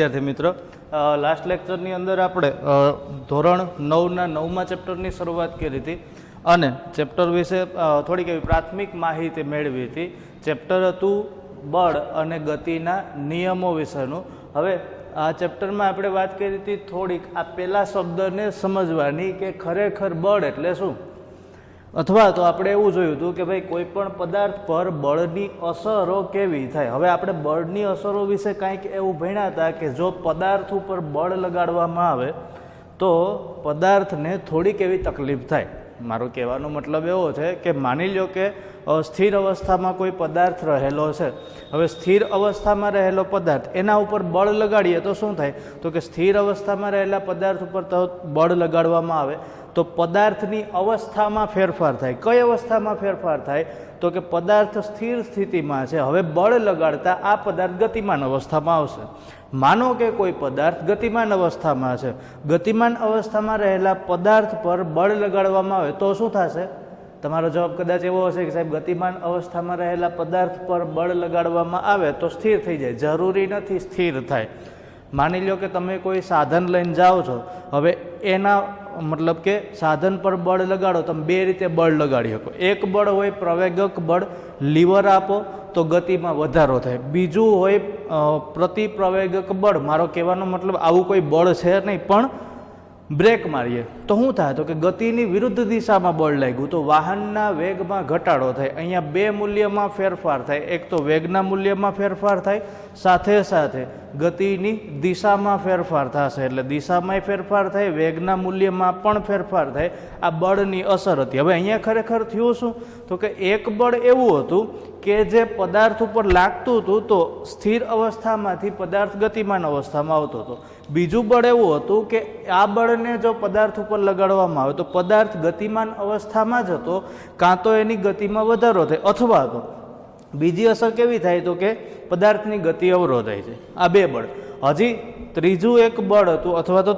विद्यार्थी मित्र लास्ट लेक्चरनी अंदर આપણે ધોરણ 9ના 9મા ચેપ્ટરની શરૂઆત કરી હતી અને ચેપ્ટર વિશે થોડીક એવી પ્રાથમિક માહિતી મેળવી હતી. ચેપ્ટર હતું બળ અને ગતિના નિયમો વિશેનું. હવે આ ચેપ્ટરમાં આપણે વાત કરી હતી થોડીક આ પહેલા શબ્દને સમજવાની કે ખરેખર બળ એટલે શું, અથવા તો આપણે એવું જોયું હતું કે ભાઈ કોઈ પણ પદાર્થ પર બળની અસરો કેવી થાય. હવે આપણે બળની અસરો વિશે કાંઈક એવું ભણ્યા હતા કે જો પદાર્થ ઉપર બળ લગાડવામાં આવે તો પદાર્થને થોડીક એવી તકલીફ થાય. મારો કહેવાનો મતલબ એવો છે કે માની લો કે સ્થિર અવસ્થામાં કોઈ પદાર્થ રહેલો છે. હવે સ્થિર અવસ્થામાં રહેલો પદાર્થ એના ઉપર બળ લગાડીએ તો શું થાય, તો કે સ્થિર અવસ્થામાં રહેલા પદાર્થ ઉપર તો બળ લગાડવામાં આવે તો પદાર્થની અવસ્થામાં ફેરફાર થાય. કઈ અવસ્થામાં ફેરફાર થાય, તો કે પદાર્થ સ્થિર સ્થિતિમાં છે, હવે બળ લગાડતા આ પદાર્થ ગતિમાન અવસ્થામાં આવશે. માનો કે કોઈ પદાર્થ ગતિમાન અવસ્થામાં છે, ગતિમાન અવસ્થામાં રહેલા પદાર્થ પર બળ લગાડવામાં આવે તો શું થશે? તમારો જવાબ કદાચ એવો હશે કે સાહેબ ગતિમાન અવસ્થામાં રહેલા પદાર્થ પર બળ લગાડવામાં આવે તો સ્થિર થઈ જાય. જરૂરી નથી સ્થિર થાય. માની લો કે તમે કોઈ સાધન લઈને જાઓ છો, હવે એના મતલબ કે સાધન પર બળ લગાડો, તમે બે રીતે બળ લગાડી શકો. એક બળ હોય પ્રવેગક બળ, લીવર આપો તો ગતિમાં વધારો થાય. બીજું હોય પ્રતિપ્રવેગક બળ. મારો કહેવાનો મતલબ આવું કોઈ બળ છે નહીં, પણ બ્રેક મારીએ તો શું થાય, તો કે ગતિની વિરુદ્ધ દિશામાં બળ લાગ્યું તો વાહનના વેગમાં ઘટાડો થાય. અહીંયા બે મૂલ્યમાં ફેરફાર થાય. એક તો વેગના મૂલ્યમાં ફેરફાર થાય, સાથે સાથે ગતિની દિશામાં ફેરફાર થશે. એટલે દિશામાંય ફેરફાર થાય, વેગના મૂલ્યમાં પણ ફેરફાર થાય. આ બળની અસર હતી. હવે અહીંયા ખરેખર થયું શું, તો કે એક બળ એવું હતું કે જે પદાર્થ ઉપર લાગતું હતું તો સ્થિર અવસ્થામાંથી પદાર્થ ગતિમાન અવસ્થામાં આવતો હતો. બીજું બળ એવું હતું કે આ બળને જો પદાર્થ ઉપર લગાડવામાં આવે તો પદાર્થ ગતિમાન અવસ્થામાં જ હતો, કાં તો એની ગતિમાં વધારો થાય, અથવા તો બીજી અસર કેવી થાય, તો કે પદાર્થની ગતિ અવરોધાય છે. આ બે બળ. હજી ત્રીજું એક બળ હતું, અથવા તો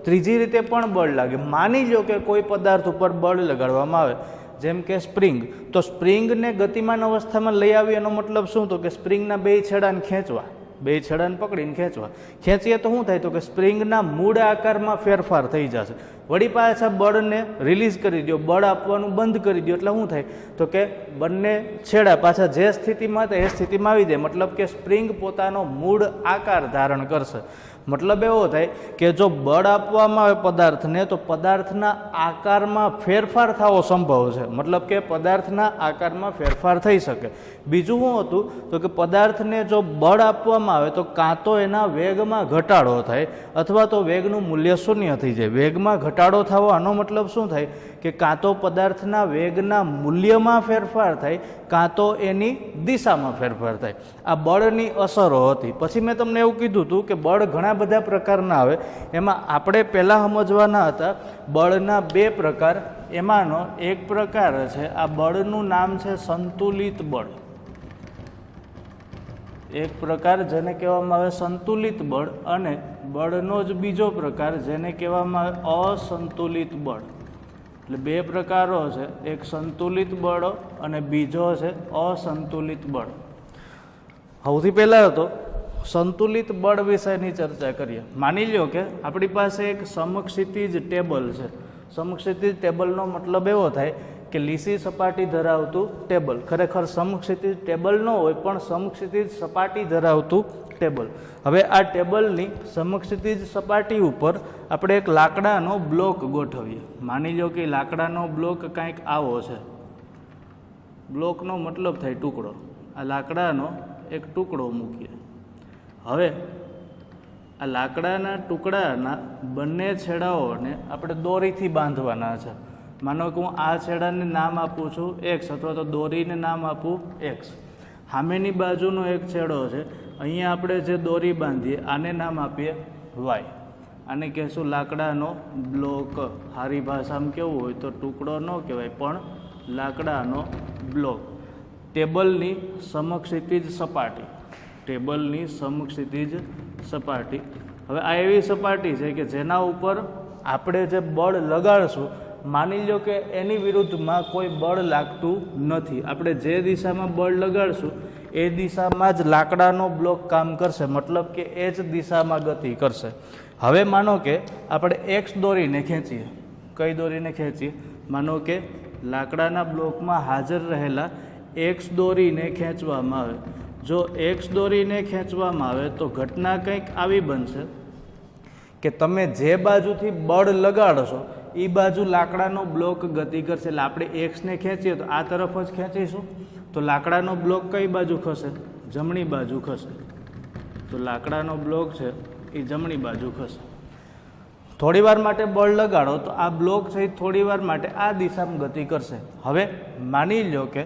ત્રીજી રીતે પણ બળ લાગે. માની લો કે કોઈ પદાર્થ ઉપર બળ લગાડવામાં આવે, જેમ કે સ્પ્રિંગ, તો સ્પ્રિંગને ગતિમાન અવસ્થામાં લઈ આવી એનો મતલબ શું, તો કે સ્પ્રિંગના બે છેડાને ખેંચવા, બે છેડાને પકડીને ખેંચીએ તો શું થાય, તો કે સ્પ્રિંગના મૂળ આકારમાં ફેરફાર થઈ જશે. વળી પાછા બળને રિલીઝ કરી દો, બળ આપવાનું બંધ કરી દો, એટલે શું થાય, તો કે બંને છેડા પાછા જે સ્થિતિમાં હતા એ સ્થિતિમાં આવી જાય. મતલબ કે સ્પ્રિંગ પોતાનો મૂળ આકાર ધારણ કરશે. મતલબ એવો થાય કે જો બળ આપવામાં આવે પદાર્થને તો પદાર્થના આકારમાં ફેરફાર થવો સંભવ છે. મતલબ કે પદાર્થના આકારમાં ફેરફાર થઈ શકે. બીજું શું હતું, તો કે પદાર્થને જો બળ આપવામાં આવે તો કાં તો એના વેગમાં ઘટાડો થાય અથવા તો વેગનું મૂલ્ય શૂન્ય થઈ જાય. વેગમાં ઘટાડો થવો આનો મતલબ શું થાય, કે કાં તો પદાર્થના વેગના મૂલ્યમાં ફેરફાર થાય, કાં તો એની દિશામાં ફેરફાર થાય. આ બળની અસરો હતી. પછી મેં તમને એવું કીધું હતું કે બળ ઘણા બધા પ્રકારના આવે. એમાં આપણે પહેલાં સમજવાના હતા બળના બે પ્રકાર. એમાંનો એક પ્રકાર છે, આ બળનું નામ છે સંતુલિત બળ. એક પ્રકાર જેને કહેવામાં આવે સંતુલિત બળ, અને બળનો જ બીજો પ્રકાર જેને કહેવામાં આવે અસંતુલિત બળ. એટલે બે પ્રકારો છે, એક સંતુલિત બળ અને બીજો છે અસંતુલિત બળ. સૌથી પહેલાં તો સંતુલિત બળ વિષયની ચર્ચા કરીએ. માની લો કે આપણી પાસે એક સમક્ષિતિજ ટેબલ છે. સમક્ષિતિજ ટેબલનો મતલબ એવો થાય કે લીસી સપાટી ધરાવતું ટેબલ. ખરેખર સમક્ષિતિજ ટેબલ ન હોય, પણ સમક્ષિતિજ સપાટી ધરાવતું ટેબલ. હવે આ ટેબલની સમક્ષિતિજ સપાટી ઉપર આપણે એક લાકડાનો બ્લોક ગોઠવીએ. માની લો કે લાકડાનો બ્લોક કાંઈક આવો છે. બ્લોકનો મતલબ થાય ટુકડો. આ લાકડાનો એક ટુકડો મૂકીએ. હવે આ લાકડાના ટુકડાના બંને છેડાઓને આપણે દોરીથી બાંધવાના છે. માનો કે હું આ છેડાને નામ આપું છું એક્સ, અથવા તો દોરીને નામ આપું એક્સ. સામેની બાજુનો એક છેડો છે, અહીંયા આપણે જે દોરી બાંધીએ આને નામ આપીએ વાય. આને કહેશું લાકડાનો બ્લોક. સારી ભાષામાં કેવું હોય તો ટુકડો ન કહેવાય, પણ લાકડાનો બ્લોક. ટેબલની સમક્ષિતિજ સપાટી. ટેબલની સમક્ષિતિજ સપાટી. હવે આ એવી સપાટી છે કે જેના ઉપર આપણે જે બળ લગાડશું, માની લો કે એની વિરુદ્ધમાં કોઈ બળ લાગતું નથી. આપણે જે દિશામાં બળ લગાડશું એ દિશામાં જ લાકડાનો બ્લોક કામ કરશે, મતલબ કે એ જ દિશામાં ગતિ કરશે. હવે માનો કે આપણે એક્સ દોરીને ખેંચીએ. કઈ દોરીને ખેંચીએ? માનો કે લાકડાના બ્લોકમાં હાજર રહેલા એક્સ દોરીને ખેંચવામાં આવે. જો એક્સ દોરીને ખેંચવામાં આવે તો ઘટના કંઈક આવી બનશે કે તમે જે બાજુથી બળ લગાડશો એ બાજુ લાકડાનો બ્લોક ગતિ કરશે. એટલે આપણે એક્સને ખેંચીએ તો આ તરફ જ ખેંચીશું તો લાકડાનો બ્લોક કઈ બાજુ ખસે? જમણી બાજુ ખસે. તો લાકડાનો બ્લોક છે એ જમણી બાજુ ખસે. થોડી વાર માટે બળ લગાડો તો આ બ્લોક છે થોડી વાર માટે આ દિશામાં ગતિ કરશે. હવે માની લો કે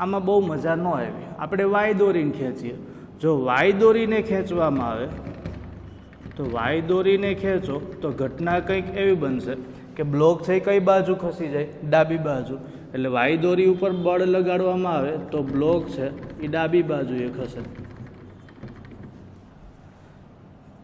આમાં બહુ મજા ન આવી, આપણે વાય દોરીને ખેંચીએ. જો વાય દોરીને ખેંચવામાં આવે તો વાય દોરીને ખેંચો તો ઘટના કંઈક એવી બનશે કે બ્લોક છે કઈ બાજુ ખસી જાય? ડાબી બાજુ. એટલે વાય દોરી ઉપર બળ લગાડવામાં આવે તો બ્લોક છે એ ડાબી બાજુએ ખસે.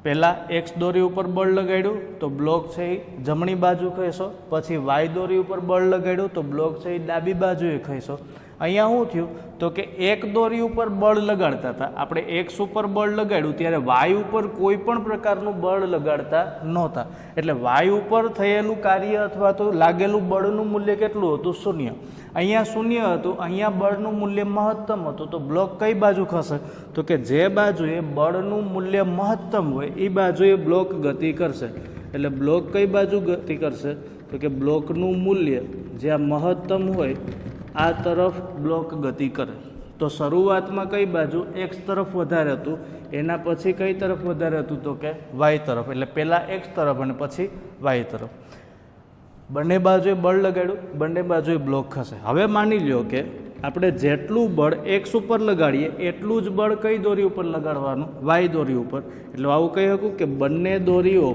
પહેલાં એક્સ દોરી ઉપર બળ લગાડ્યું તો બ્લોક છે એ જમણી બાજુ ખસ્યો. પછી વાય દોરી ઉપર બળ લગાડ્યું તો બ્લોક છે એ ડાબી બાજુએ ખસ્યો. અહીંયા શું થયું તો કે એક દોરી ઉપર બળ લગાડતા હતા આપણે, એક્સ ઉપર બળ લગાડ્યું ત્યારે વાય ઉપર કોઈ પણ પ્રકારનું બળ લગાડતા નહોતા. એટલે વાય ઉપર થયેલું કાર્ય અથવા તો લાગેલું બળનું મૂલ્ય કેટલું હતું? શૂન્ય. અહીંયા શૂન્ય હતું, અહીંયા બળનું મૂલ્ય મહત્તમ હતું. તો બ્લોક કઈ બાજુ ખસે? તો કે જે બાજુએ બળનું મૂલ્ય મહત્તમ હોય એ બાજુએ બ્લોક ગતિ કરશે. એટલે બ્લોક કઈ બાજુ ગતિ કરશે? તો કે બ્લોકનું મૂલ્ય જ્યાં મહત્તમ હોય આ તરફ બ્લોક ગતિ કરે. તો શરૂઆતમાં કઈ બાજુ? એક્સ તરફ વધારે હતું, એના પછી કઈ તરફ વધારે હતું? તો કે વાય તરફ. એટલે પહેલાં એક્સ તરફ અને પછી વાય તરફ. બંને બાજુએ બળ લગાડ્યું, બંને બાજુએ બ્લોક ખસે. હવે માની લો કે આપણે જેટલું બળ એક્સ ઉપર લગાડીએ એટલું જ બળ કઈ દોરી ઉપર લગાડવાનું? વાય દોરી ઉપર. એટલે આવું કહી શકું કે બંને દોરીઓ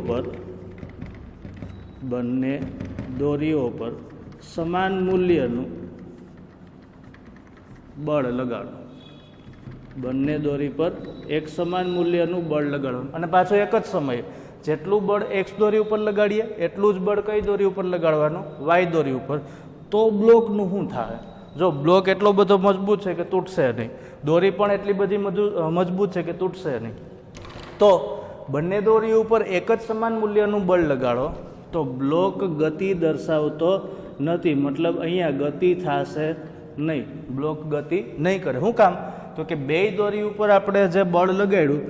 પર સમાન મૂલ્યનું બળ લગાડો. બંને દોરી પર એક સમાન મૂલ્યનું બળ લગાડવાનું. અને પાછો એક જ સમયે જેટલું બળ એક્સ દોરી ઉપર લગાડીએ એટલું જ બળ કઈ દોરી ઉપર લગાડવાનું? વાય દોરી ઉપર. તો બ્લોકનું શું થાય? જો બ્લોક એટલો બધો મજબૂત છે કે તૂટશે નહીં, દોરી પણ એટલી બધી મજબૂત છે કે તૂટશે નહીં. તો બંને દોરી ઉપર એક જ સમાન મૂલ્યનું બળ લગાડો તો બ્લોક ગતિ દર્શાવતો નથી. મતલબ અહીંયા ગતિ થશે નહીં, બ્લોક ગતિ નહીં કરે. શું કામ? તો કે બે દોરી ઉપર આપણે જે બળ લગાડ્યું,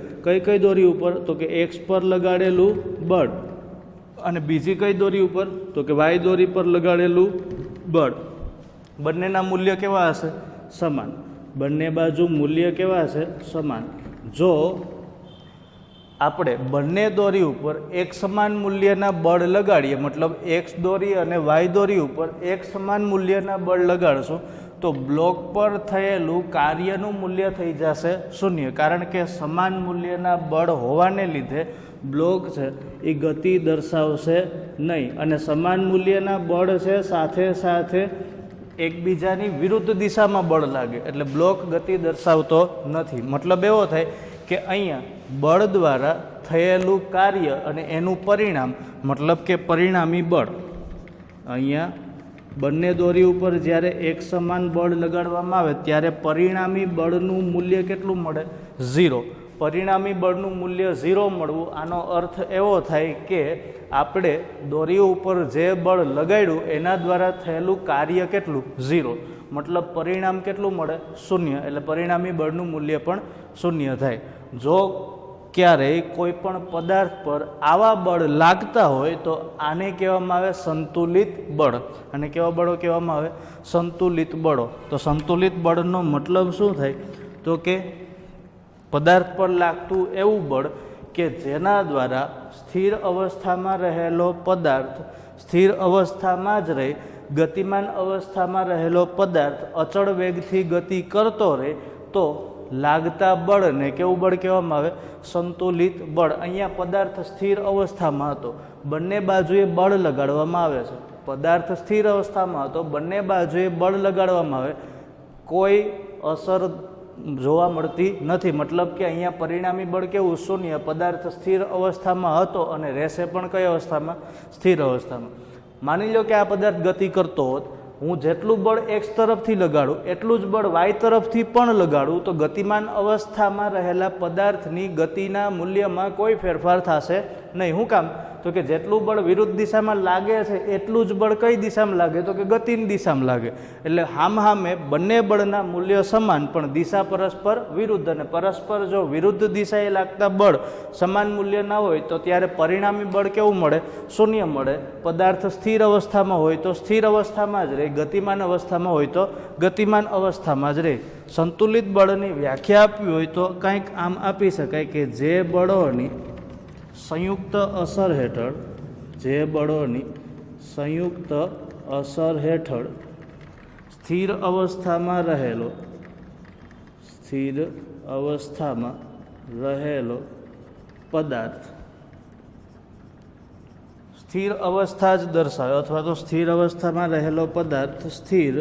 કઈ દોરી ઉપર? તો કે એક્સ પર લગાડેલું બળ અને બીજી કઈ દોરી ઉપર? તો કે વાય દોરી પર લગાડેલું બળ. બંનેના મૂલ્ય કેવા હશે? સમાન. બંને બાજુ મૂલ્ય કેવા હશે? સમાન. જો આપણે બંને દોરી ઉપર એક સમાન મૂલ્યના બળ લગાડીએ, મતલબ એક્સ દોરી અને વાય દોરી ઉપર એક સમાન મૂલ્યના બળ લગાડશું તો બ્લોક પર થયેલું કાર્યનું મૂલ્ય થઈ જશે શૂન્ય. કારણ કે સમાન મૂલ્યના બળ હોવાને લીધે બ્લોક છે એ ગતિ દર્શાવશે નહીં. અને સમાન મૂલ્યના બળ છે સાથે સાથે એકબીજાની વિરુદ્ધ દિશામાં બળ લાગે એટલે બ્લોક ગતિ દર્શાવતો નથી. મતલબ એવો થાય કે અહીંયા બળ દ્વારા થયેલું કાર્ય અને એનું પરિણામ, મતલબ કે પરિણામી બળ, અહીંયા બંને દોરી ઉપર જ્યારે એક સમાન બળ લગાડવામાં આવે ત્યારે પરિણામી બળનું મૂલ્ય કેટલું મળે? 0. પરિણામી બળનું મૂલ્ય 0 મળવું, આનો અર્થ એવો થાય કે આપણે દોરીઓ ઉપર જે બળ લગાડ્યું એના દ્વારા થયેલું કાર્ય કેટલું? 0. મતલબ પરિણામ કેટલું મળે? 0. એટલે પરિણામી બળનું મૂલ્ય પણ 0 થાય. જો ક્યારેય કોઈ પણ પદાર્થ પર આવા બળ લાગતા હોય તો આને કહેવામાં આવે સંતુલિત બળ. અને કેવા બળો કહેવામાં આવે? સંતુલિત બળો. તો સંતુલિત બળનો મતલબ શું થાય? તો કે પદાર્થ પર લાગતું એવું બળ કે જેના દ્વારા સ્થિર અવસ્થામાં રહેલો પદાર્થ સ્થિર અવસ્થામાં જ રહે, ગતિમાન અવસ્થામાં રહેલો પદાર્થ અચળ વેગથી ગતિ કરતો રહે તો લાગતા બળને કેવું બળ કહેવામાં આવે? સંતુલિત બળ. અહીંયા પદાર્થ સ્થિર અવસ્થામાં હતો, બંને બાજુએ બળ લગાડવામાં આવે છે. પદાર્થ સ્થિર અવસ્થામાં હતો, બંને બાજુએ બળ લગાડવામાં આવે, કોઈ અસર જોવા મળતી નથી. મતલબ કે અહીંયા પરિણામી બળ કેવું? 0. પદાર્થ સ્થિર અવસ્થામાં હતો અને રહેશે પણ કઈ અવસ્થામાં? સ્થિર અવસ્થામાં. માની લો કે આ પદાર્થ ગતિ કરતો હોત હું જેટલું બળ એક્સ તરફથી લગાડું એટલું જ બળ વાય તરફથી પણ લગાડું તો ગતિમાન અવસ્થામાં રહેલા પદાર્થની ગતિના મૂલ્યમાં કોઈ ફેરફાર થશે નહીં. શું કામ? તો કે જેટલું બળ વિરુદ્ધ દિશામાં લાગે છે એટલું જ બળ કઈ દિશામાં લાગે? તો કે ગતિની દિશામાં લાગે. એટલે હામે બંને બળના મૂલ્યો સમાન પણ દિશા પરસ્પર વિરુદ્ધ, અને પરસ્પર જો વિરુદ્ધ દિશાએ લાગતા બળ સમાન મૂલ્યના હોય તો ત્યારે પરિણામી બળ કેવું મળે? શૂન્ય મળે. પદાર્થ સ્થિર અવસ્થામાં હોય તો સ્થિર અવસ્થામાં જ રહે, ગતિમાન અવસ્થામાં હોય તો ગતિમાન અવસ્થામાં જ રહે. સંતુલિત બળની વ્યાખ્યા આપવી હોય તો કંઈક આમ આપી શકાય કે જે બળોની સંયુક્ત અસર હેઠળ, જે બળોની સંયુક્ત અસર હેઠળ સ્થિર અવસ્થામાં રહેલો, સ્થિર અવસ્થામાં રહેલો પદાર્થ, સ્થિર અવસ્થા જ દર્શાવે અથવા તો સ્થિર અવસ્થામાં રહેલો પદાર્થ સ્થિર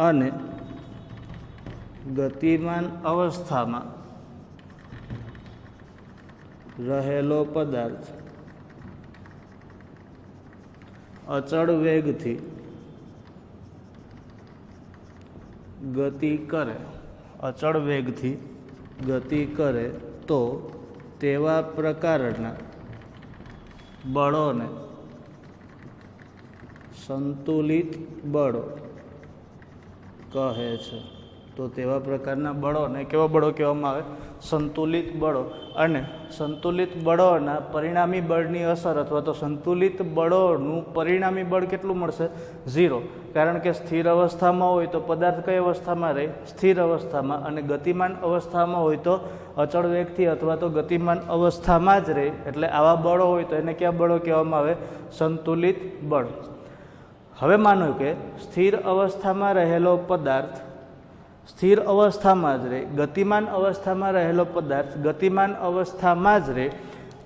અને ગતિમાન અવસ્થામાં રહેલો પદાર્થ અચળ વેગથી ગતિ કરે, અચળ વેગથી ગતિ કરે તો તેવા પ્રકારના બળોને સંતુલિત બળો કહે છે. તો તેવા પ્રકારના બળોને કેવા બળો કહેવામાં આવે? સંતુલિત બળો. અને સંતુલિત બળોના પરિણામી બળની અસર અથવા તો સંતુલિત બળોનું પરિણામી બળ કેટલું મળશે? 0. કારણ કે સ્થિર અવસ્થામાં હોય તો પદાર્થ કઈ અવસ્થામાં રહે? સ્થિર અવસ્થામાં. અને ગતિમાન અવસ્થામાં હોય તો અચળ વેગથી અથવા તો ગતિમાન અવસ્થામાં જ રહે. એટલે આવા બળો હોય તો એને કયા બળો કહેવામાં આવે? સંતુલિત બળ. હવે માનો કે સ્થિર અવસ્થામાં રહેલો પદાર્થ સ્થિર અવસ્થામાં જ રહે, ગતિમાન અવસ્થામાં રહેલો પદાર્થ ગતિમાન અવસ્થામાં જ રહે,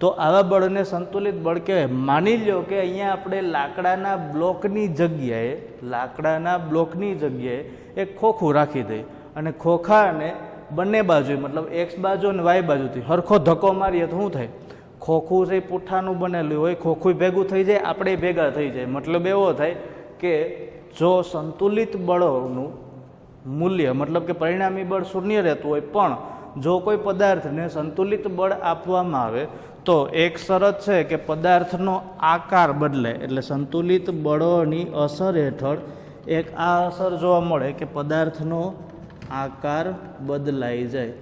તો આવા બળને સંતુલિત બળ કહેવાય. માની લો કે અહીંયા આપણે લાકડાના બ્લોકની જગ્યાએ એક ખોખું રાખી દઈએ અને ખોખાને બંને બાજુએ મતલબ એક્સ બાજુ અને વાય બાજુથી હરખો ધક્કો મારીએ તો શું થાય? ખોખું છે પુઠ્ઠાનું બનેલું હોય, ખોખું ભેગું થઈ જાય, આપણે ભેગા થઈ જાય. મતલબ એવો થાય કે જો સંતુલિત બળોનું મૂલ્ય મતલબ કે પરિણામી બળ શૂન્ય રહેતું હોય પણ જો કોઈ પદાર્થને સંતુલિત બળ આપવામાં આવે તો એક શરત છે કે પદાર્થનો આકાર બદલાય. એટલે સંતુલિત બળોની અસર હેઠળ એક આ અસર જોવા મળે કે પદાર્થનો આકાર બદલાઈ જાય.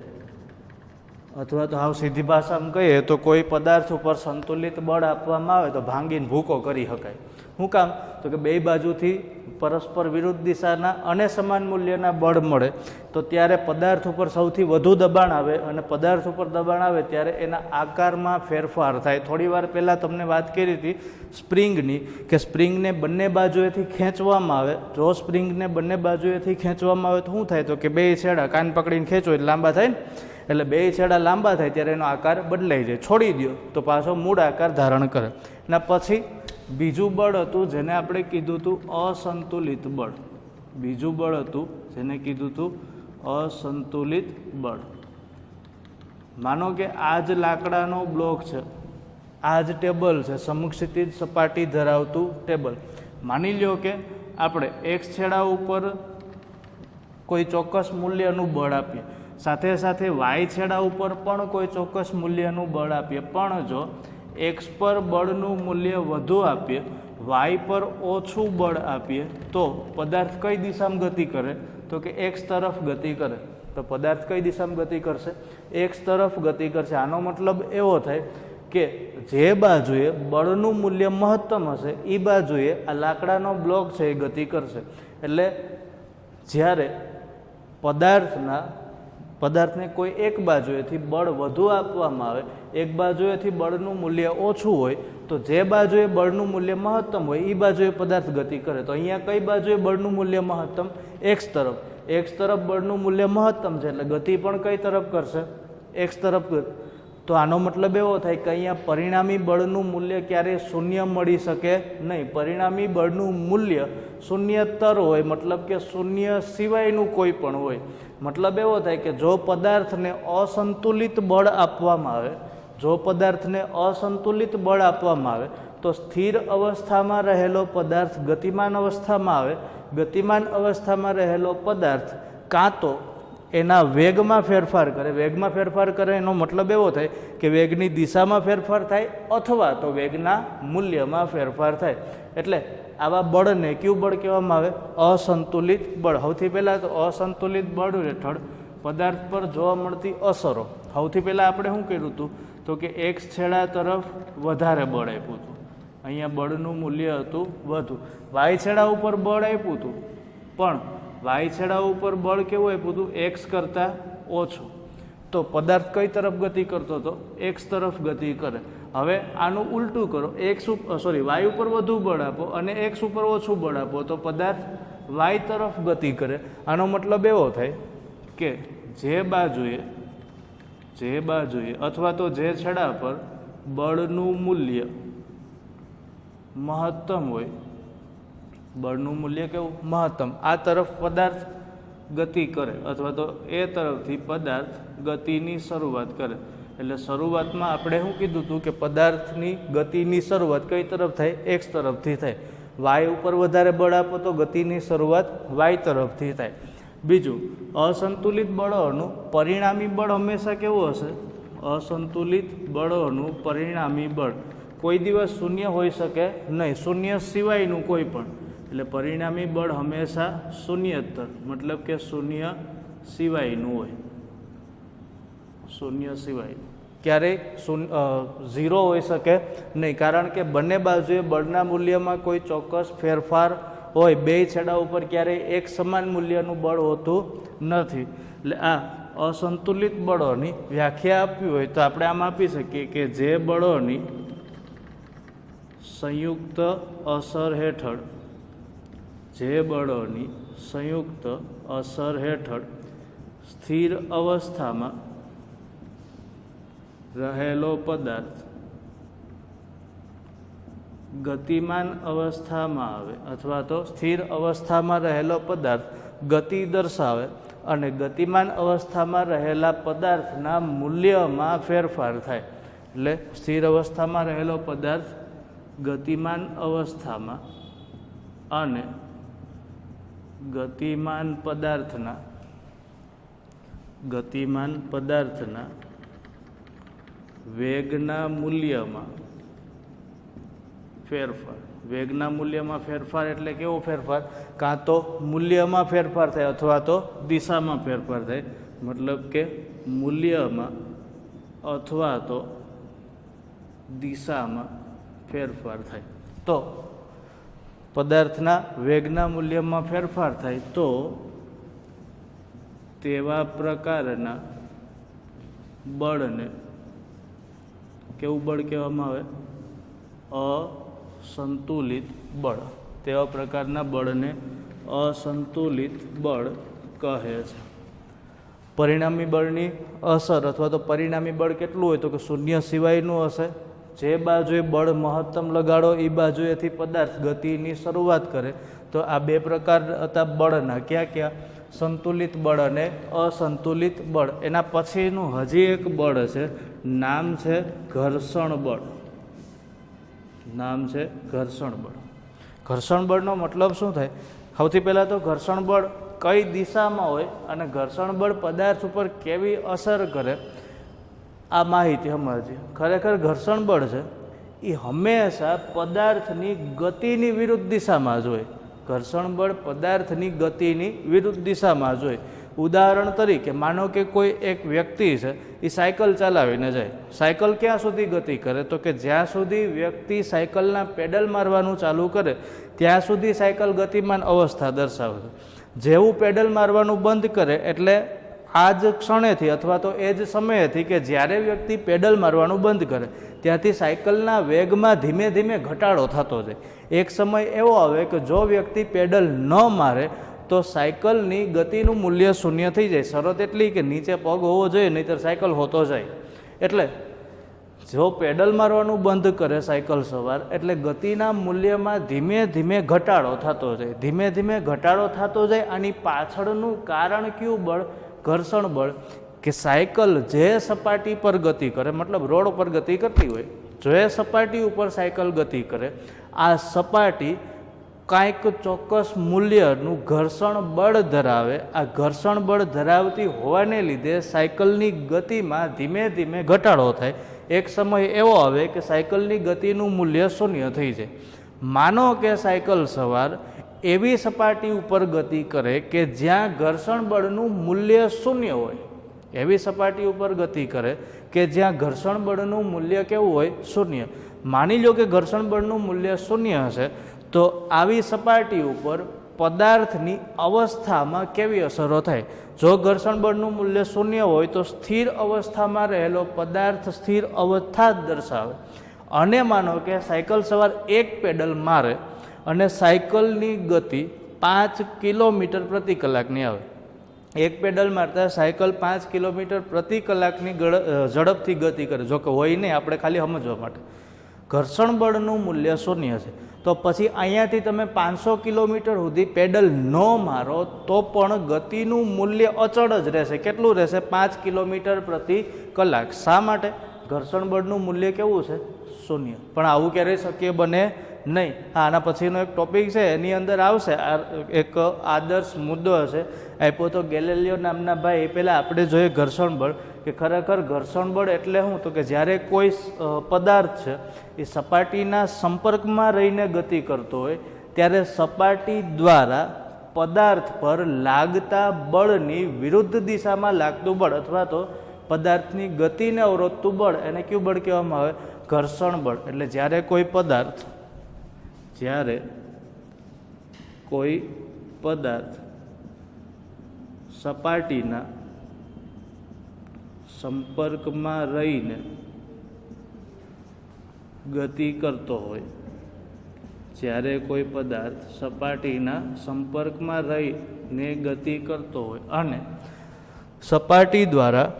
અથવા તો હાવ સીધી ભાષામાં કહીએ તો કોઈ પદાર્થ ઉપર સંતુલિત બળ આપવામાં આવે તો ભાંગીને ભૂકો કરી શકાય. શું કામ? તો કે બે બાજુથી પરસ્પર વિરુદ્ધ દિશાના અને સમાન મૂલ્યના બળ મળે તો ત્યારે પદાર્થ ઉપર સૌથી વધુ દબાણ આવે અને પદાર્થ ઉપર દબાણ આવે ત્યારે એના આકારમાં ફેરફાર થાય. થોડી વાર પહેલાં તમને વાત કરી હતી સ્પ્રિંગની, કે સ્પ્રિંગને બંને બાજુએથી ખેંચવામાં આવે. જો સ્પ્રિંગને બંને બાજુએથી ખેંચવામાં આવે તો શું થાય? તો કે બે છેડા કાન પકડીને ખેંચો એટલે લાંબા થાય ને, એટલે બે છેડા લાંબા થાય ત્યારે એનો આકાર બદલાઈ જાય. છોડી દો તો પાછો મૂળ આકાર ધારણ કરે. એના પછી બીજું બળ હતું જેને આપણે કીધું હતું અસંતુલિત બળ. બીજું બળ હતું જેને કીધું હતું અસંતુલિત બળ. માનો કે આ જ લાકડાનો બ્લોક છે, આ જ ટેબલ છે, સમક્ષિતિજ સપાટી ધરાવતું ટેબલ. માની લ્યો કે આપણે એક છેડા ઉપર કોઈ ચોક્કસ મૂલ્યનું બળ આપીએ, સાથે સાથે વાય છેડા ઉપર પણ કોઈ ચોક્કસ મૂલ્યનું બળ આપીએ, પણ જો એક્સ પર બળનું મૂલ્ય વધુ આપીએ, વાય પર ઓછું બળ આપીએ તો પદાર્થ કઈ દિશામાં ગતિ કરે? તો કે એક્સ તરફ ગતિ કરે. તો પદાર્થ કઈ દિશામાં ગતિ કરશે? એક્સ તરફ ગતિ કરશે. આનો મતલબ એવો થાય કે જે બાજુએ બળનું મૂલ્ય મહત્તમ હશે એ બાજુએ આ લાકડાનો બ્લોક છે એ ગતિ કરશે. એટલે જ્યારે પદાર્થને કોઈ એક બાજુએથી બળ વધુ આપવામાં આવે, એક બાજુએથી બળનું મૂલ્ય ઓછું હોય તો જે બાજુએ બળનું મૂલ્ય મહત્તમ હોય એ બાજુએ પદાર્થ ગતિ કરે. તો અહીંયા કઈ બાજુએ બળનું મૂલ્ય મહત્તમ? એક્સ તરફ. એક્સ તરફ બળનું મૂલ્ય મહત્તમ છે એટલે ગતિ પણ કઈ તરફ કરશે? એક્સ તરફ. તો આનો મતલબ એવો થાય કે અહીંયા પરિણામી બળનું મૂલ્ય ક્યારેય શૂન્ય મળી શકે નહીં. પરિણામી બળનું મૂલ્ય શૂન્યતર હોય, મતલબ કે શૂન્ય સિવાયનું કોઈ પણ હોય. મતલબ એવો થાય કે જો પદાર્થને અસંતુલિત બળ આપવામાં આવે, જો પદાર્થને અસંતુલિત બળ આપવામાં આવે તો સ્થિર અવસ્થામાં રહેલો પદાર્થ ગતિમાન અવસ્થામાં આવે ગતિમાન અવસ્થામાં રહેલો પદાર્થ કાં તો એના વેગમાં ફેરફાર કરે, વેગમાં ફેરફાર કરે એનો મતલબ એવો થાય કે વેગની દિશામાં ફેરફાર થાય અથવા તો વેગના મૂલ્યમાં ફેરફાર થાય. એટલે આવા બળને કયું બળ કહેવામાં આવે? અસંતુલિત બળ. સૌથી પહેલાં તો અસંતુલિત બળ હેઠળ પદાર્થ પર જોવા મળતી અસરો. સૌથી પહેલાં આપણે શું કર્યું હતું તો કે એક્સ છેડા તરફ વધારે બળ આપ્યું હતું, અહીંયા બળનું મૂલ્ય હતું વધુ. વાય છેડા ઉપર બળ આપ્યું હતું પણ વાય છેડા ઉપર બળ કેવું આપ્યું હતું? એક્સ કરતાં ઓછું. તો પદાર્થ કઈ તરફ ગતિ કરતો હતો? એક્સ તરફ ગતિ કરે. હવે આનું ઉલટું કરો, વાય ઉપર વધુ બળ આપો અને એક્સ ઉપર ઓછું બળ આપો તો પદાર્થ વાય તરફ ગતિ કરે. આનો મતલબ એવો થાય કે જે બાજુએ અથવા તો જે છેડા પર બળનું મૂલ્ય મહત્તમ હોય, બળનું મૂલ્ય કેવું? મહત્તમ, આ તરફ પદાર્થ ગતિ કરે અથવા તો એ તરફથી પદાર્થ ગતિની શરૂઆત કરે. એટલે શરૂઆતમાં આપણે શું કીધું હતું કે પદાર્થની ગતિની શરૂઆત કઈ તરફ થાય? એક્સ તરફથી થાય. વાય ઉપર વધારે બળ આપો તો ગતિની શરૂઆત વાય તરફથી થાય. બીજું, અસંતુલિત બળોનું પરિણામી બળ હંમેશા કેવું હશે? અસંતુલિત બળોનું પરિણામી બળ કોઈ દિવસ શૂન્ય હોઈ શકે નહીં, શૂન્ય સિવાયનું કોઈ પણ. એટલે પરિણામી બળ હંમેશા શૂન્યતર, મતલબ કે શૂન્ય સિવાયનું હોય. શૂન્ય સિવાય ક્યારેય ઝીરો હોઈ શકે નહીં, કારણ કે બંને બાજુએ બળના મૂલ્યમાં કોઈ ચોક્કસ ફેરફાર હોય. બે છેડા ઉપર ક્યારેય એક સમાન મૂલ્યનું બળ હોતું નથી. એટલે આ અસંતુલિત બળોની વ્યાખ્યા આપવી હોય તો આપણે આમ આપી શકીએ કે જે બળોની સંયુક્ત અસર હેઠળ સ્થિર અવસ્થામાં રહેલો પદાર્થ ગતિમાન અવસ્થામાં આવે અથવા તો સ્થિર અવસ્થામાં રહેલો પદાર્થ ગતિ દર્શાવે અને ગતિમાન અવસ્થામાં રહેલા પદાર્થના મૂલ્યમાં ફેરફાર થાય. એટલે સ્થિર અવસ્થામાં રહેલો પદાર્થ ગતિમાન અવસ્થામાં અને ગતિમાન પદાર્થના વેગના મૂલ્યમાં ફેરફાર. વેગના મૂલ્યમાં ફેરફાર એટલે કેવો ફેરફાર? કાં તો મૂલ્યમાં ફેરફાર થાય અથવા તો દિશામાં ફેરફાર થાય. મતલબ કે મૂલ્યમાં અથવા તો દિશામાં ફેરફાર થાય. તો પદાર્થના વેગના મૂલ્યમાં ફેરફાર થાય તો તેવા પ્રકારના બળને કેવું બળ કહેવામાં આવે? અસંતુલિત બળ. તેવા પ્રકારના બળને અસંતુલિત બળ કહે છે. પરિણામી બળની અસર અથવા તો પરિણામી બળ કેટલું હોય તો કે શૂન્ય સિવાયનું હશે. જે બાજુએ બળ મહત્તમ લગાડો એ બાજુએથી પદાર્થ ગતિની શરૂઆત કરે. તો આ બે પ્રકાર હતા બળના. ક્યાં? સંતુલિત બળ અને અસંતુલિત બળ. એના પછીનું હજી એક બળ છે, નામ છે ઘર્ષણ બળ. ઘર્ષણ બળનો મતલબ શું થાય? સૌથી પહેલાં તો ઘર્ષણ બળ કઈ દિશામાં હોય અને ઘર્ષણ બળ પદાર્થ ઉપર કેવી અસર કરે આ માહિતી સમજીએ. ખરેખર ઘર્ષણ બળ છે એ હંમેશા પદાર્થની ગતિની વિરુદ્ધ દિશામાં જ હોય. ઘર્ષણ બળ પદાર્થની ગતિની વિરુદ્ધ દિશામાં જ હોય. ઉદાહરણ તરીકે માનો કે કોઈ એક વ્યક્તિ છે એ સાયકલ ચલાવીને જાય. સાયકલ ક્યાં સુધી ગતિ કરે તો કે જ્યાં સુધી વ્યક્તિ સાયકલના પેડલ મારવાનું ચાલુ કરે ત્યાં સુધી સાયકલ ગતિમાન અવસ્થા દર્શાવે છે. જેવું પેડલ મારવાનું બંધ કરે એટલે આ જ ક્ષણેથી અથવા તો એ જ સમયેથી કે જ્યારે વ્યક્તિ પેડલ મારવાનું બંધ કરે ત્યાંથી સાયકલના વેગમાં ધીમે ધીમે ઘટાડો થતો જાય. એક સમય એવો આવે કે જો વ્યક્તિ પેડલ ન મારે તો સાયકલની ગતિનું મૂલ્ય શૂન્ય થઈ જાય. શરત એટલી કે નીચે પગ હોવો જોઈએ, નહીંતર સાયકલ હોતો જાય. એટલે જો પેડલ મારવાનું બંધ કરે સાયકલ સવાર એટલે ગતિના મૂલ્યમાં ધીમે ધીમે ઘટાડો થતો જાય. ધીમે ધીમે ઘટાડો થતો જાય. આની પાછળનું કારણ કયું બળ? ઘર્ષણ બળ. કે સાયકલ જે સપાટી પર ગતિ કરે, મતલબ રોડ પર ગતિ કરતી હોય, જો એ સપાટી ઉપર સાયકલ ગતિ કરે, આ સપાટી કાંઈક ચોક્કસ મૂલ્યનું ઘર્ષણ બળ ધરાવે, આ ઘર્ષણ બળ ધરાવતી હોવાને લીધે સાયકલની ગતિમાં ધીમે ધીમે ઘટાડો થાય. એક સમય એવો આવે કે સાયકલની ગતિનું મૂલ્ય શૂન્ય થઈ જાય. માનો કે સાયકલ સવાર એવી સપાટી ઉપર ગતિ કરે કે જ્યાં ઘર્ષણ બળનું મૂલ્ય શૂન્ય હોય, એવી સપાટી ઉપર ગતિ કરે કે જ્યાં ઘર્ષણ બળનું મૂલ્ય કેવું હોય? શૂન્ય. માની લો કે ઘર્ષણ બળનું મૂલ્ય શૂન્ય હશે, તો આવી સપાટી ઉપર પદાર્થની અવસ્થામાં કેવી અસરો થાય? જો ઘર્ષણ બળનું મૂલ્ય શૂન્ય હોય તો સ્થિર અવસ્થામાં રહેલો પદાર્થ સ્થિર અવસ્થા જ દર્શાવે. અને માનો કે સાયકલ સવાર એક પેડલ મારે અને સાયકલની ગતિ 5 કિલોમીટર પ્રતિ કલાકની આવે. એક પેડલ મારતા સાયકલ 5 કિલોમીટર પ્રતિ કલાકની ઝડપથી ગતિ કરે. જો કે હોય નહીં, આપણે ખાલી સમજવા માટે. ઘર્ષણ બળનું મૂલ્ય શૂન્ય છે, તો પછી અહીંયાથી તમે 500 કિલોમીટર સુધી પેડલ ન મારો તો પણ ગતિનું મૂલ્ય અચળ જ રહેશે. કેટલું રહેશે? 5 કિલોમીટર પ્રતિ કલાક. શા માટે? ઘર્ષણ બળનું મૂલ્ય કેવું છે? શૂન્ય. પણ આવું ક્યારેય શક્ય બને નહીં. આના પછીનો એક ટોપિક છે, એની અંદર આવશે, એક આદર્શ મુદ્દો હશે આપ્યો તો ગેલેલિયો નામના ભાઈ. પહેલાં આપણે જોઈએ ઘર્ષણ બળ, કે ખરેખર ઘર્ષણ બળ એટલે શું? તો કે જ્યારે કોઈ પદાર્થ છે એ સપાટીના સંપર્કમાં રહીને ગતિ કરતો હોય ત્યારે સપાટી દ્વારા પદાર્થ પર લાગતા બળની વિરુદ્ધ દિશામાં લાગતું બળ અથવા તો પદાર્થની ગતિને અવરોધતું બળ, એને કયું બળ કહેવામાં આવે? ઘર્ષણ બળ. એટલે જ્યારે કોઈ પદાર્થ સપાટીના સંપર્કમાં રહીને ગતિ કરતો હોય, જ્યારે કોઈ પદાર્થ સપાટીના સંપર્કમાં રહીને ગતિ કરતો હોય અને સપાટી દ્વારા,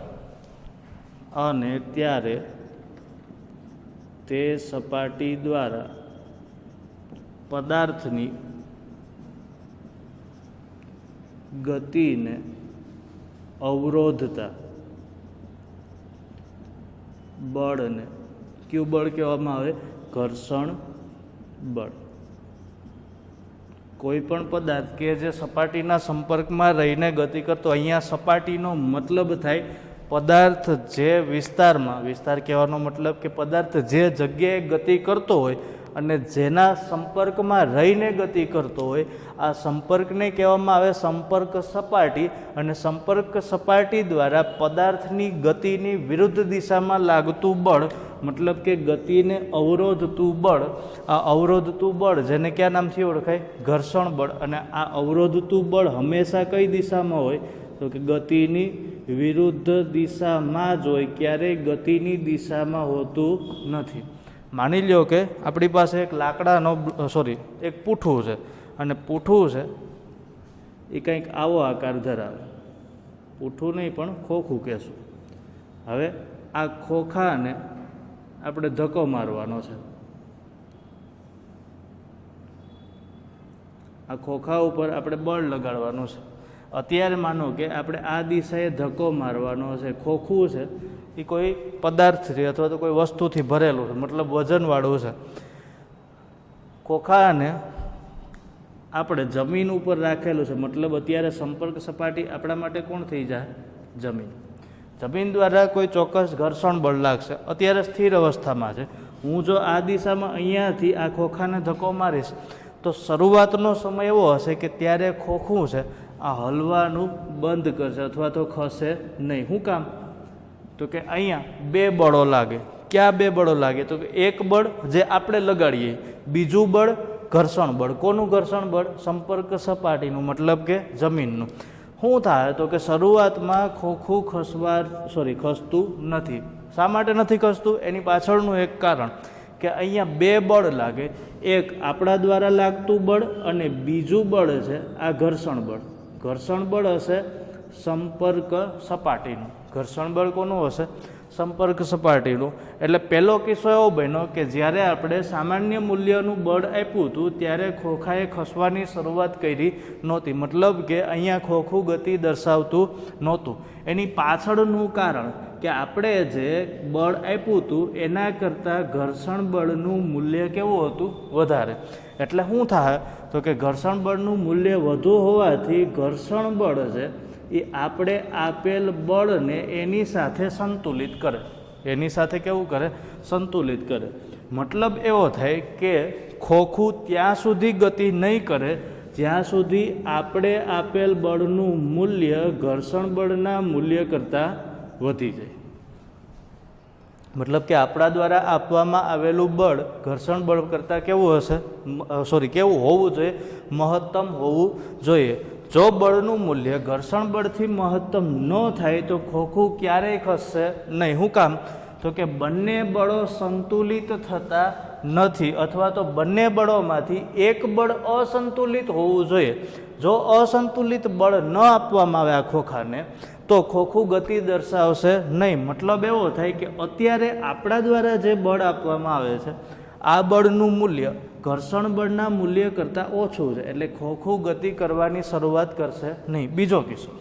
અને ત્યારે તે સપાટી દ્વારા પદાર્થની ગતિને અવરોધતા બળને કયું બળ કહેવામાં આવે? ઘર્ષણ બળ. કોઈ પણ પદાર્થ કે જે સપાટીના સંપર્કમાં રહીને ગતિ કરતો, અહીંયા સપાટીનો મતલબ થાય પદાર્થ જે વિસ્તારમાં, વિસ્તાર કહેવાનો મતલબ કે પદાર્થ જે જગ્યાએ ગતિ કરતો હોય અને જેના સંપર્કમાં રહીને ગતિ કરતો હોય, આ સંપર્કને કહેવામાં આવે સંપર્ક સપાટી. અને સંપર્ક સપાટી દ્વારા પદાર્થની ગતિની વિરુદ્ધ દિશામાં લાગતું બળ, મતલબ કે ગતિને અવરોધતું બળ, આ અવરોધતું બળ જેને કયા નામથી ઓળખાય? ઘર્ષણ બળ. અને આ અવરોધતું બળ હંમેશા કઈ દિશામાં હોય? તો કે ગતિની વિરુદ્ધ દિશામાં જ હોય, ક્યારેય ગતિની દિશામાં હોતું નથી. માની લો કે આપણી પાસે એક એક પૂઠું છે, અને પૂઠું છે એ કંઈક આવો આકાર ધરાવે. પૂઠું નહીં પણ ખોખું કહેશું. હવે આ ખોખાને આપણે ધક્કો મારવાનો છે. આ ખોખા ઉપર આપણે બળ લગાડવાનું છે. અત્યારે માનો કે આપણે આ દિશાએ ધક્કો મારવાનો છે. ખોખું છે એ કોઈ પદાર્થ છે અથવા તો કોઈ વસ્તુથી ભરેલું છે, મતલબ વજનવાળું છે. ખોખાને આપણે જમીન ઉપર રાખેલું છે, મતલબ અત્યારે સંપર્ક સપાટી આપણા માટે કોણ થઈ જાય? જમીન. જમીન દ્વારા કોઈ ચોક્કસ ઘર્ષણ બળ લાગશે. અત્યારે સ્થિર અવસ્થામાં છે. હું જો આ દિશામાં અહીંયાથી આ ખોખાને ધક્કો મારીશ તો શરૂઆતનો સમય એવો હશે કે ત્યારે ખોખું છે આ હલવાનું બંધ કરશે અથવા તો ખસે નહીં. શું કામ? તો કે અહીંયા બે બળો લાગે. ક્યાં બે બળો લાગે? તો કે એક બળ જે આપણે લગાડીએ, બીજું બળ ઘર્ષણ બળ. કોનું ઘર્ષણ બળ? સંપર્ક સપાટીનું, મતલબ કે જમીનનું. શું થાય? તો કે શરૂઆતમાં ખોખું ખસતું નથી. શા માટે નથી ખસતું? એની પાછળનું એક કારણ કે અહીંયા બે બળ લાગે. એક આપણા દ્વારા લાગતું બળ અને બીજું બળ છે આ ઘર્ષણ બળ. ઘર્ષણ બળ હશે સંપર્ક સપાટીનું. ઘર્ષણ બળ કોનું હશે? સંપર્ક સપાટીનું. એટલે પહેલો કિસ્સો એવો બન્યો કે જ્યારે આપણે સામાન્ય મૂલ્યનું બળ આપ્યું હતું ત્યારે ખોખાએ ખસવાની શરૂઆત કરી નહોતી. મતલબ કે અહીંયા ખોખું ગતિ દર્શાવતું નહોતું. એની પાછળનું કારણ કે આપણે જે બળ આપ્યું હતું એના કરતાં ઘર્ષણ બળનું મૂલ્ય કેવું હતું? વધારે. એટલે શું થાય તો કે ઘર્ષણ બળનું મૂલ્ય વધુ હોવાથી ઘર્ષણ બળ છે એ આપણે આપેલ બળને એની સાથે સંતુલિત કરે. એની સાથે કેવું કરે? સંતુલિત કરે. મતલબ એવો થાય કે ખોખું ત્યાં સુધી ગતિ નહીં કરે જ્યાં સુધી આપણે આપેલ બળનું મૂલ્ય ઘર્ષણ બળના મૂલ્ય કરતાં વધી જાય. મતલબ કે આપણા દ્વારા આપવામાં આવેલું બળ ઘર્ષણ બળ કરતાં કેવું હશે? કેવું હોવું જોઈએ? મહત્તમ હોવું જોઈએ. જો બળનું મૂલ્ય ઘર્ષણ બળથી મહત્તમ ન થાય તો ખોખું ક્યારેય ખસશે નહીં. શું કામ? તો કે બંને બળો સંતુલિત થતા નથી, અથવા તો બંને બળોમાંથી એક બળ અસંતુલિત હોવું જોઈએ. જો અસંતુલિત બળ ન આપવામાં આવે આ ખોખાને તો ખોખું ગતિ દર્શાવશે નહીં. મતલબ એવો થાય કે અત્યારે આપણા દ્વારા જે બળ આપવામાં આવે છે આ બળનું મૂલ્ય ઘર્ષણ બળના મૂલ્ય કરતાં ઓછું છે, એટલે ખોખું ગતિ કરવાની શરૂઆત કરશે નહીં. બીજો કિસ્સો,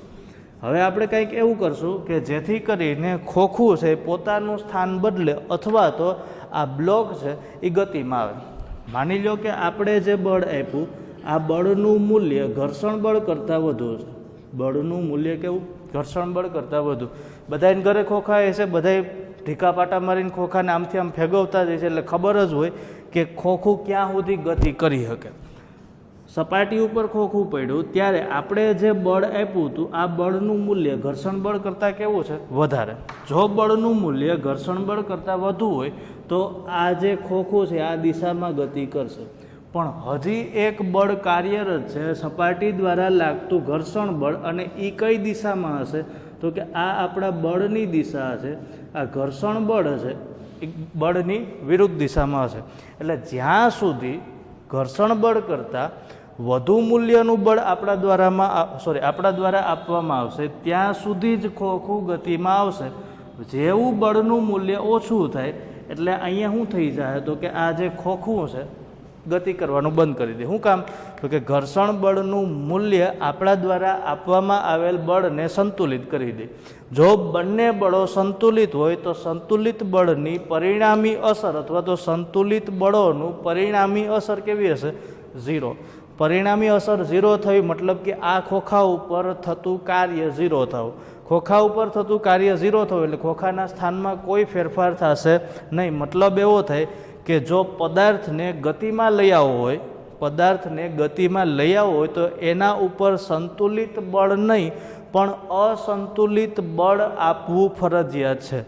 હવે આપણે કંઈક એવું કરશું કે જેથી કરીને ખોખું છે પોતાનું સ્થાન બદલે અથવા તો આ બ્લોક છે એ ગતિમાં આવે. માની લો કે આપણે જે બળ આપ્યું આ બળનું મૂલ્ય ઘર્ષણ બળ કરતાં વધુ છે. બળનું મૂલ્ય કેવું? ઘર્ષણ બળ કરતાં વધુ. બધાને ઘરે ખોખા હશે, બધાય ઢીકા પાટા મારીને ખોખાને આમથી આમ ફેગવતા જ છે, એટલે ખબર જ હોય કે ખોખું ક્યાં સુધી ગતિ કરી શકે. સપાટી ઉપર ખોખું પડ્યું ત્યારે આપણે જે બળ આપ્યું હતું આ બળનું મૂલ્ય ઘર્ષણ બળ કરતાં કેવું છે? વધારે. જો બળનું મૂલ્ય ઘર્ષણ બળ કરતાં વધુ હોય તો આ જે ખોખું છે આ દિશામાં ગતિ કરશે. પણ હજી એક બળ કાર્યરત છે, સપાટી દ્વારા લાગતું ઘર્ષણ બળ, અને એ કઈ દિશામાં હશે? તો કે આ આપણા બળની દિશા છે. આ ઘર્ષણ બળ છે એ બળની વિરુદ્ધ દિશામાં હશે. એટલે જ્યાં સુધી ઘર્ષણ બળ કરતાં વધુ મૂલ્યનું બળ આપણા દ્વારા આપવામાં આવશે ત્યાં સુધી જ ખોખું ગતિમાં આવશે. જેવું બળનું મૂલ્ય ઓછું થાય એટલે અહીંયા શું થઈ જાય તો કે આ જે ખોખું છે ગતિ કરવાનું બંધ કરી દે. શું કામ? તો કે ઘર્ષણ બળનું મૂલ્ય આપણા દ્વારા આપવામાં આવેલ બળને સંતુલિત કરી દે. જો બંને બળો સંતુલિત હોય તો સંતુલિત બળની પરિણામી અસર અથવા તો સંતુલિત બળોનું પરિણામી અસર કેવી હશે? 0. પરિણામી અસર 0 થઈ મતલબ કે આ ખોખા ઉપર થતું કાર્ય 0 થવું. ખોખા ઉપર થતું કાર્ય 0 થવું એટલે ખોખાના સ્થાનમાં કોઈ ફેરફાર થશે નહીં. મતલબ એવો થાય કે જો પદાર્થને ગતિમાં લઈ આવવો હોય તો એના ઉપર સંતુલિત બળ નહીં પણ અસંતુલિત બળ આપવું ફરજિયાત છે.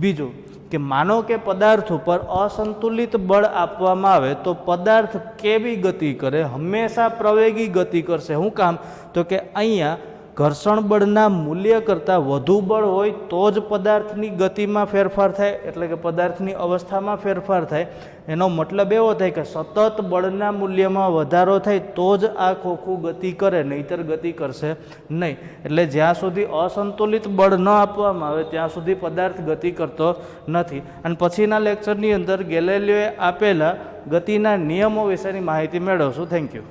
બીજું કે માનો કે પદાર્થ ઉપર અસંતુલિત બળ આપવામાં આવે તો પદાર્થ કેવી ગતિ કરે? હંમેશા પ્રવેગી ગતિ કરશે. શું કામ? તો કે અહીંયા ઘર્ષણ બળના મૂલ્ય કરતાં વધુ બળ હોય તો જ પદાર્થની ગતિમાં ફેરફાર થાય, એટલે કે પદાર્થની અવસ્થામાં ફેરફાર થાય. એનો મતલબ એવો થાય કે સતત બળના મૂલ્યમાં વધારો થાય તો જ આ ખોખું ગતિ કરે, નહીંતર ગતિ કરશે નહીં. એટલે જ્યાં સુધી અસંતુલિત બળ ન આપવામાં આવે ત્યાં સુધી પદાર્થ ગતિ કરતો નથી. અને પછીના લેક્ચરની અંદર ગેલેલિયોએ આપેલા ગતિના નિયમો વિશેની માહિતી મેળવશું. Thank you.